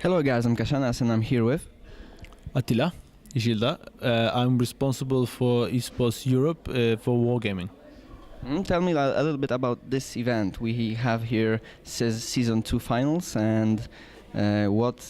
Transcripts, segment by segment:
Hello guys, I'm Kashanas and I'm here with Atila, Yesildag. I'm responsible for eSports Europe for wargaming. Tell me a little bit about this event. We have here season 2 finals and what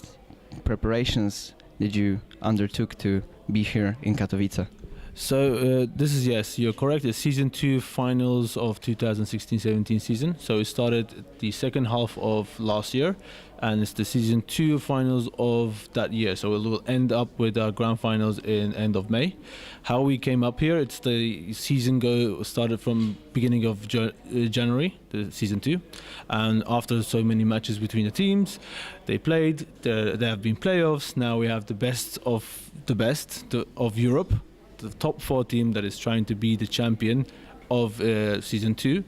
preparations did you undertook to be here in Katowice? So this is, yes, you're correct. It's season 2 finals of 2016-17 season. So it started the second half of last year, and it's the season 2 finals of that year. So it will end up with our grand finals in end of May. How we came up here? It's the season started from beginning of January, the season 2, and after so many matches between the teams, they played. There have been playoffs. Now we have the best of Europe. The top 4 team that is trying to be the champion of season 2,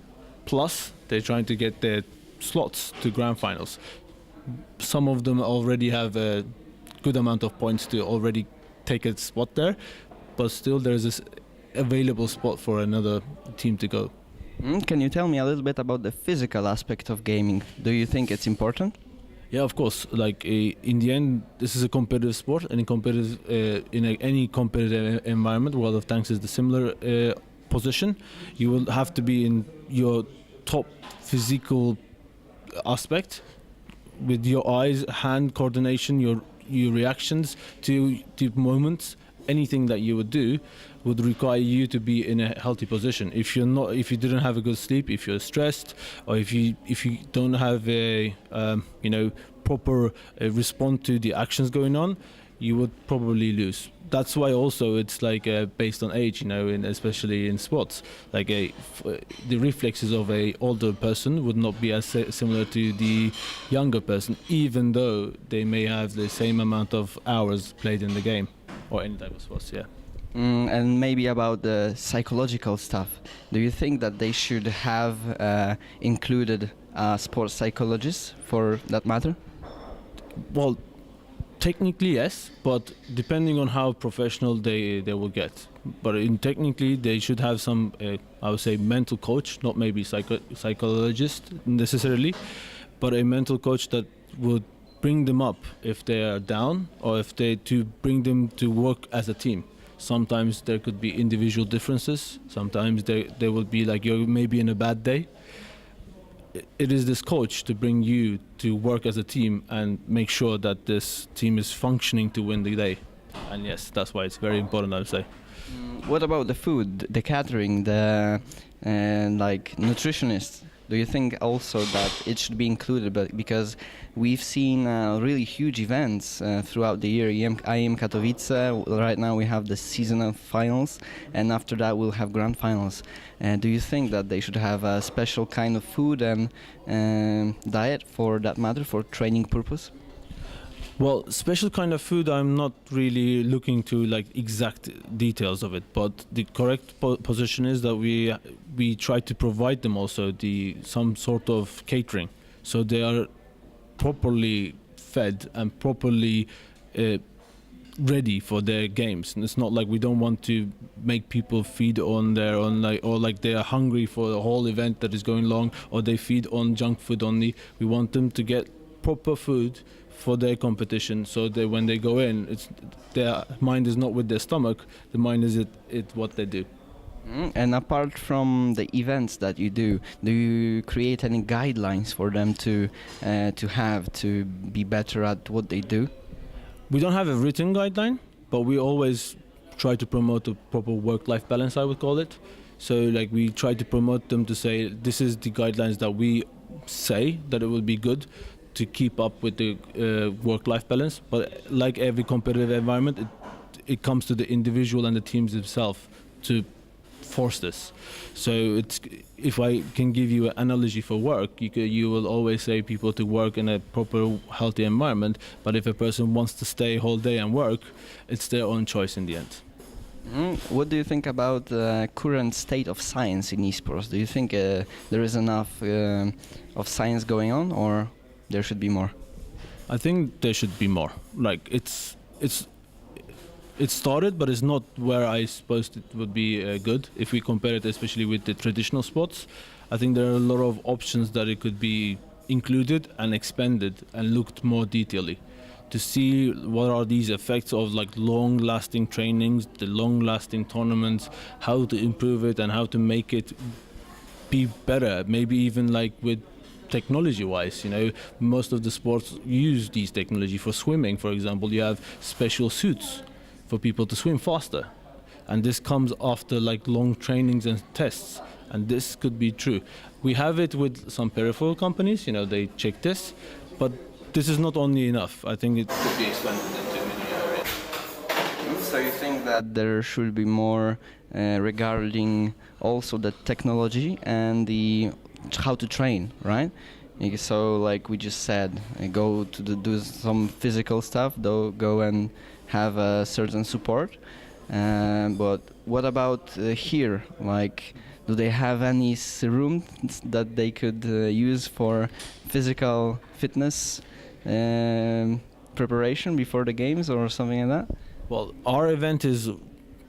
plus they're trying to get their slots to grand finals. Some of them already have a good amount of points to already take a spot there, but still there's this available spot for another team to go. Can you tell me a little bit about the physical aspect of gaming? Do you think it's important? Yeah, of course. Like in the end, this is a competitive sport, and any competitive environment, World of Tanks is the similar position. You will have to be in your top physical aspect with your eyes, hand coordination, your reactions to moments. Anything that you would do would require you to be in a healthy position. If you didn't have a good sleep, if you're stressed, or if you don't have a proper response to the actions going on, you would probably lose. That's why also it's like based on age, especially in sports. Like the reflexes of a older person would not be as similar to the younger person, even though they may have the same amount of hours played in the game. Or any type of sports, yeah. And maybe about the psychological stuff. Do you think that they should have included a sports psychologist for that matter? Well, technically yes, but depending on how professional they will get. But technically they should have some, I would say, mental coach, not maybe psychologist necessarily, but a mental coach that would bring them up if they are down, or to bring them to work as a team. Sometimes there could be individual differences. Sometimes there will be like you're maybe in a bad day. It is this coach to bring you to work as a team and make sure that this team is functioning to win the day. And yes, that's why it's very important, I would say. What about the food, the catering, the nutritionists? Do you think also that it should be included? But because we've seen really huge events throughout the year. IEM Katowice, right now we have the seasonal finals, and after that we'll have grand finals. Do you think that they should have a special kind of food and diet for that matter, for training purpose? Well, special kind of food, I'm not really looking to like exact details of it, but the correct position is that we try to provide them also some sort of catering, so they are properly fed and properly ready for their games. And it's not like we don't want to make people feed on their own, or like they are hungry for the whole event that is going along, or they feed on junk food only. We want them to get proper food for their competition, so that when they go in, their mind is not with their stomach, the mind is what they do. And apart from the events that you do you create any guidelines for them to have to be better at what they do? We don't have a written guideline, but we always try to promote a proper work-life balance, I would call it. So like we try to promote them to say this is the guidelines that we say that it will be good to keep up with the work-life balance. But like every competitive environment, it comes to the individual and the teams themselves to force this. So if I can give you an analogy for work, you will always say people to work in a proper healthy environment, but if a person wants to stay whole day and work, it's their own choice in the end. What do you think about the current state of science in esports? Do you think there is enough of science going on, or there should be more? I think there should be more. Like it started, but it's not where I supposed it would be good. If we compare it especially with the traditional sports, I think there are a lot of options that it could be included and expanded and looked more detailedly. to see what are these effects of like long-lasting trainings, the long-lasting tournaments, how to improve it and how to make it be better. Maybe even like with technology-wise, you know, most of the sports use these technology. For swimming, for example, you have special suits for people to swim faster, and this comes after like long trainings and tests. And this could be true. We have it with some peripheral companies, you know, they check this, but this is not only enough. I think it could be expanded into many areas. So you think that there should be more regarding also the technology and the how to train, right? So like we just said, go to do some physical stuff, though, go and have a certain support. But what about here? Like, do they have any room that they could use for physical fitness preparation before the games or something like that? Well, our event is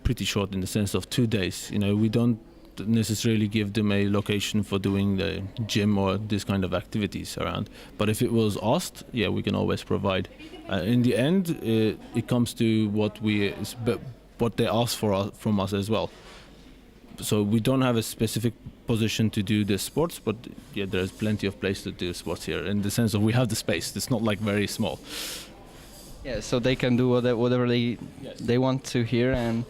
pretty short in the sense of 2 days. You know, we don't necessarily give them a location for doing the gym or this kind of activities around. But if it was asked, yeah, we can always provide. In the end, it comes to what they ask from us as well. So we don't have a specific position to do the sports, but yeah, there's plenty of place to do sports here in the sense of we have the space. It's not like very small. Yeah, so they can do whatever they want to here, and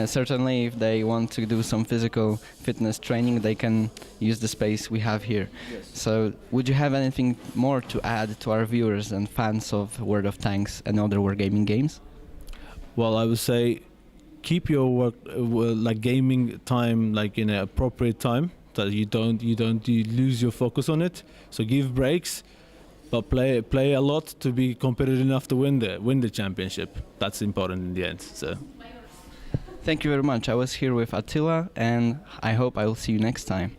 certainly if they want to do some physical fitness training, they can use the space we have here. Yes. So would you have anything more to add to our viewers and fans of World of Tanks and other wargaming games? Well, I would say keep your work like gaming time like in an appropriate time, that you lose your focus on it. So give breaks, but play a lot to be competitive enough to win the championship. That's important in the end. So thank you very much. I was here with Atila, and I hope I will see you next time.